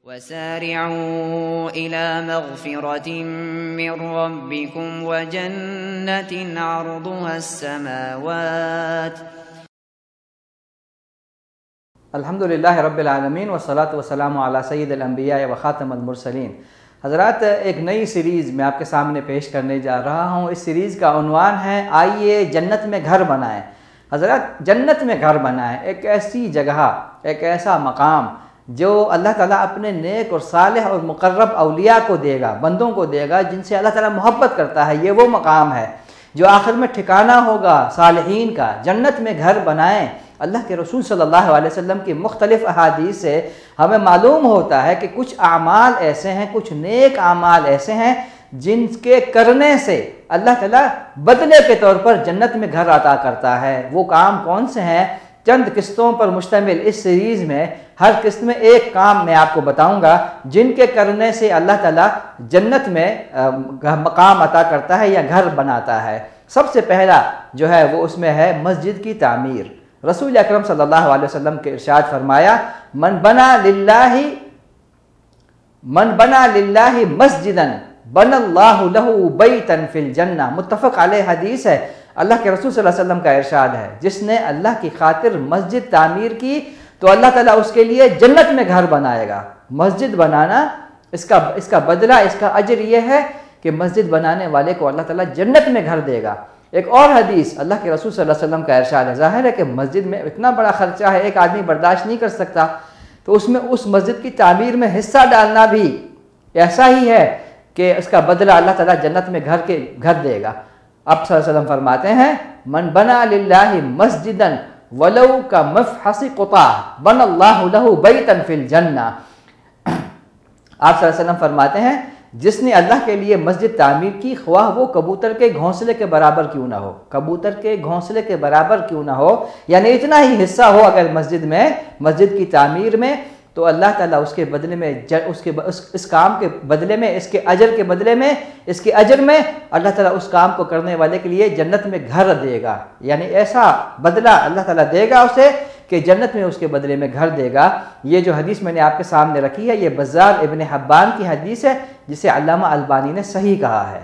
وسارعوا إلى مغفرة من ربكم وجنة عرضها السماوات الحمدللہ رب العالمین والصلاة والسلام علی سید الانبیاء و خاتم المرسلین۔ حضرات، ایک نئی سیریز میں آپ کے سامنے پیش کرنے جا رہا ہوں۔ اس سیریز کا عنوان ہے آئیے جنت میں گھر بنائیں۔ حضرات، جنت میں گھر بنائیں، ایک ایسی جگہ، ایک ایسا مقام جو اللہ تعالیٰ اپنے نیک اور صالح اور مقرب اولیاء کو دے گا، بندوں کو دے گا جن سے اللہ تعالیٰ محبت کرتا ہے۔ یہ وہ مقام ہے جو آخر میں ٹھکانہ ہوگا صالحین کا۔ جنت میں گھر بنائیں۔ اللہ کے رسول صلی اللہ علیہ وسلم کی مختلف احادیث سے ہمیں معلوم ہوتا ہے کہ کچھ اعمال ایسے ہیں، کچھ نیک اعمال ایسے ہیں جن کے کرنے سے اللہ تعالیٰ بدلے کے طور پر جنت میں گھر عطا کرتا ہے۔ وہ کام کون سے ہیں؟ چند قسطوں پر مشتمل اس سیریز میں ہر قسط میں ایک کام میں آپ کو بتاؤں گا جن کے کرنے سے اللہ تعالیٰ جنت میں مقام عطا کرتا ہے یا گھر بناتا ہے۔ سب سے پہلا جو ہے وہ اس میں ہے مسجد کی تعمیر۔ رسول اکرم صلی اللہ علیہ وسلم کے ارشاد فرمایا، من بنا للہ مسجدا بن اللہ لہ بیتا فی الجنہ۔ متفق علیہ حدیث ہے۔ اللہ کے رسول صلی اللہ علیہ وسلم کا ارشاد ہے، جس نے اللہ کی خاطر مسجد تعمیر کی تو اللہ تعالیٰ اس کے لیے جنت میں گھر بنائے گا۔ مسجد بنانا، اس کا بدلہ، اس کا اجر یہ ہے کہ مسجد بنانے والے کو اللہ تعالیٰ جنت میں گھر دے گا۔ ایک اور حدیث اللہ کے رسول صلی اللہ علیہ وسلم کا ارشاد ہے، ظاہر ہے کہ مسجد میں اتنا بڑا خرچہ ہے، ایک آدمی برداشت نہیں کر سکتا، تو اس میں اس مسجد کی تعمیر میں حصہ ڈالنا بھی ایسا ہی ہے کہ اس کا بدلہ اللہ تعالیٰ جنت میں گھر دے گا۔ اب صلی اللہ علیہ وسلم فرماتے ہیں، من بنا للہ مسجدا ولو کمفحص قطع بن اللہ لہ بیتا فی الجنہ۔ آپ صلی اللہ علیہ وسلم فرماتے ہیں، جس نے اللہ کے لیے مسجد تعمیر کی، خواہ وہ کبوتر کے گھونسلے کے برابر کیوں نہ ہو، کبوتر کے گھونسلے کے برابر کیوں نہ ہو، یعنی اتنا ہی حصہ ہو اگر مسجد کی تعمیر میں، تو اللہ تعالیٰ اس کے بدلے میں اس کام کے بدلے میں، اس کے اجر کے بدلے میں، اس کے اجر میں اللہ تعالیٰ اس کام کو کرنے والے کے لیے جنت میں گھر دے گا۔ یعنی ایسا بدلہ اللہ تعالیٰ دے گا اسے کہ جنت میں اس کے بدلے میں گھر دے گا۔ یہ جو حدیث میں نے آپ کے سامنے رکھی ہے، یہ بزار ابن حبان کی حدیث ہے، جسے علامہ البانی نے صحیح کہا ہے۔